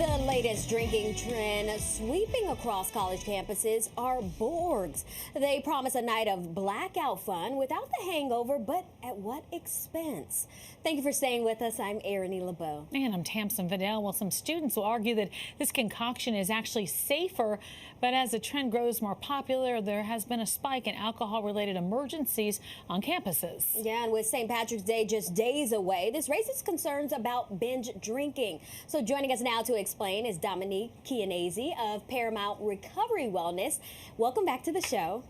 The latest drinking trend sweeping across college campuses are BORGs. They promise a night of blackout fun without the hangover, but at what expense? Thank you for staying with us. I'm Erin LeBeau. And I'm Tamsin Vidal. Well, some students will argue that this concoction is actually safer, but as the trend grows more popular, there has been a spike in alcohol-related emergencies on campuses. Yeah, and with St. Patrick's Day just days away, this raises concerns about binge drinking. So joining us now to explain is Dominique Chianese of Paramount Recovery Wellness. Welcome back to the show.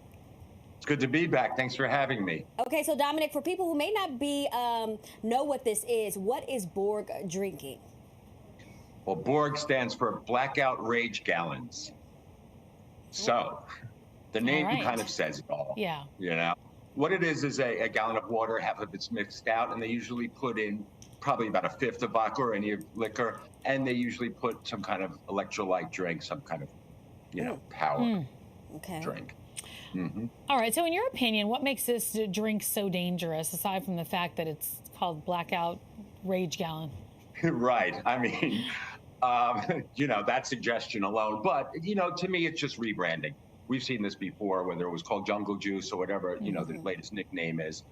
It's good to be back. Thanks for having me. Okay, so Dominic, for people who may not be know what this is, what is BORG drinking? Well, BORG stands for Blackout Rage Gallons. So the name kind of says it all. Yeah. You know, what it is a gallon of water, half of it's mixed out, and they usually put in probably about a fifth of vodka or any liquor, and they usually put some kind of electrolyte drink, some kind of, power drink. Mm-hmm. All right. So in your opinion, what makes this drink so dangerous, aside from the fact that it's called Blackout Rage Gallon? Right. I mean, that suggestion alone. But, to me, it's just rebranding. We've seen this before, whether it was called Jungle Juice or whatever, the latest nickname is.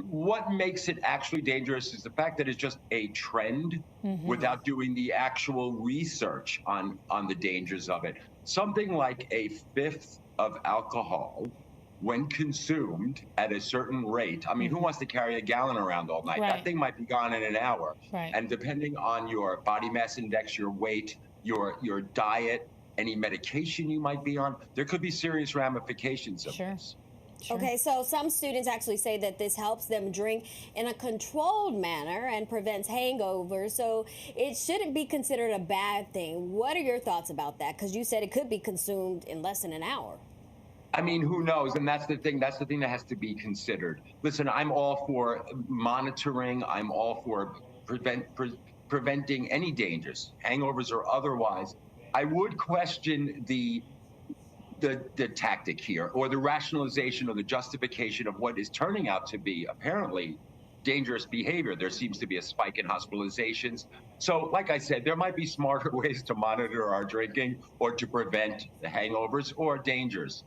What makes it actually dangerous is the fact that it's just a trend without doing the actual research on the dangers of it. Something like a fifth of alcohol, when consumed at a certain rate, I mean, who wants to carry a gallon around all night? Right. That thing might be gone in an hour. Right. And depending on your body mass index, your weight, your diet, any medication you might be on, there could be serious ramifications of this. Sure. Okay, so some students actually say that this helps them drink in a controlled manner and prevents hangovers, so it shouldn't be considered a bad thing. What are your thoughts about that? Because you said it could be consumed in less than an hour. I mean, who knows? And that's the thing. That's the thing that has to be considered. Listen, I'm all for monitoring. I'm all for preventing any dangers, hangovers or otherwise. I would question the tactic here, or the rationalization or the justification of what is turning out to be apparently dangerous behavior. There seems to be a spike in hospitalizations. So like I said, there might be smarter ways to monitor our drinking or to prevent the hangovers or dangers.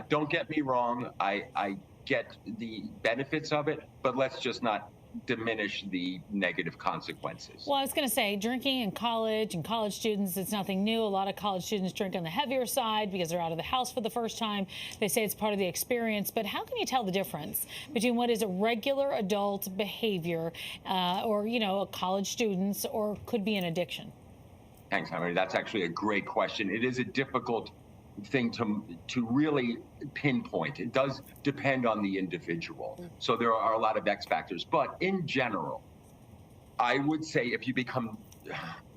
Don't get me wrong, I get the benefits of it, but let's just not diminish the negative consequences. Well, I was going to say, drinking in college and college students, it's nothing new. A lot of college students drink on the heavier side because they're out of the house for the first time. They say it's part of the experience. But how can you tell the difference between what is a regular adult behavior or, a college students, or could be an addiction? Thanks, Henry. That's actually a great question. It is a difficult thing to really pinpoint. It does depend on the individual. So there are a lot of X factors. But in general, I would say if you become,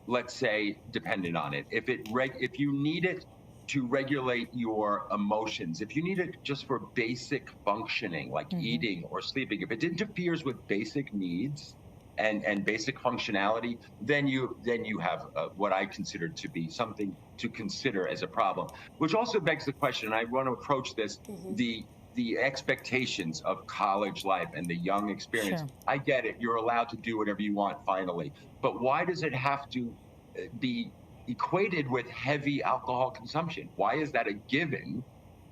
let's say, dependent on it, if you need it to regulate your emotions, if you need it just for basic functioning, like eating or sleeping, if it interferes with basic needs and basic functionality, then you have what I consider to be something to consider as a problem. Which also begs the question, and I want to approach this, the expectations of college life and the young experience. Sure. I get it. You're allowed to do whatever you want finally. But why does it have to be equated with heavy alcohol consumption? Why is that a given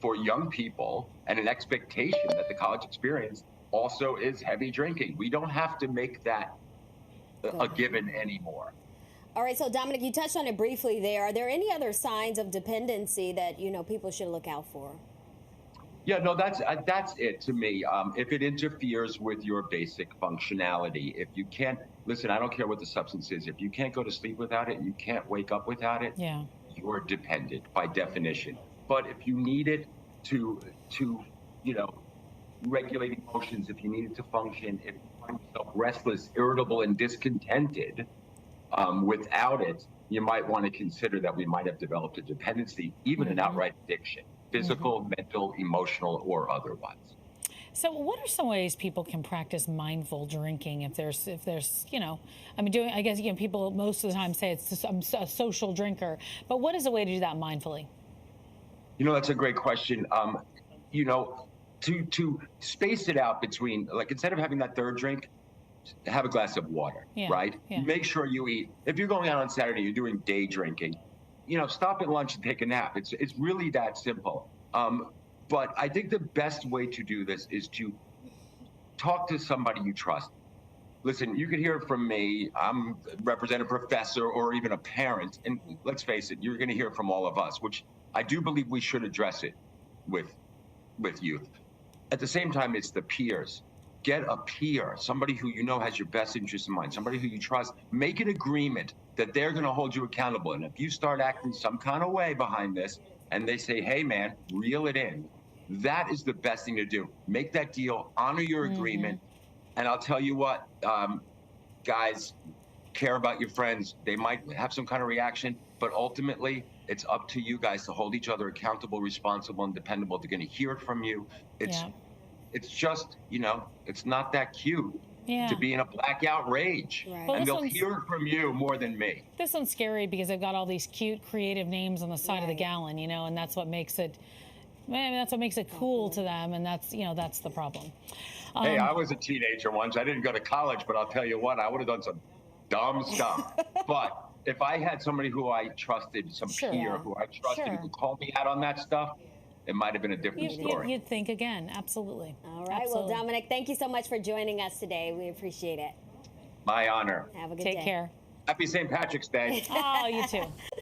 for young people and an expectation that the college experience also is heavy drinking? We don't have to make that a given anymore. All right, so Dominic, you touched on it briefly there. Are there any other signs of dependency that people should look out for? Yeah, no, that's it to me. If it interferes with your basic functionality, if you can't listen, I don't care what the substance is. If you can't go to sleep without it, you can't wake up without it. Yeah, you're dependent by definition. But if you need it to regulate emotions, if you need it to function, if you find yourself restless, irritable, and discontented without it, you might want to consider that we might have developed a dependency, even an outright addiction, physical, mental, emotional, or otherwise. So what are some ways people can practice mindful drinking if there's I guess people most of the time say it's just, I'm a social drinker, but what is a way to do that mindfully? That's a great question. To space it out between, like, instead of having that third drink, have a glass of water, right? Yeah. Make sure you eat. If you're going out on Saturday, you're doing day drinking, stop at lunch and take a nap. It's really that simple. But I think the best way to do this is to talk to somebody you trust. Listen, you can hear it from me. I'm represent a professor or even a parent. And let's face it, you're going to hear it from all of us, which I do believe we should address it with youth. At the same time, it's the peers. Get a peer, somebody who you know has your best interest in mind, somebody who you trust. Make an agreement that they're going to hold you accountable. And if you start acting some kind of way behind this and they say, hey, man, reel it in, that is the best thing to do. Make that deal, honor your agreement. And I'll tell you what, guys, care about your friends. They might have some kind of reaction, but ultimately, it's up to you guys to hold each other accountable, responsible, and dependable. They're going to hear it from you. It's just, it's not that cute to be in a blackout rage. Right. Well, and they'll hear it from you more than me. This one's scary because they've got all these cute, creative names on the side of the gallon, and that's what makes it. That's what makes it cool to them, and that's the problem. Hey, I was a teenager once. I didn't go to college, but I'll tell you what, I would have done some dumb stuff. But if I had somebody who I trusted, some peer who I trusted, who could call me out on that stuff, it might have been a different story. You'd think again, absolutely. All right, Absolutely. well, Dominic, thank you so much for joining us today. We appreciate it. My honor. Have a good day. Take care. Happy St. Patrick's Day. Oh, you too.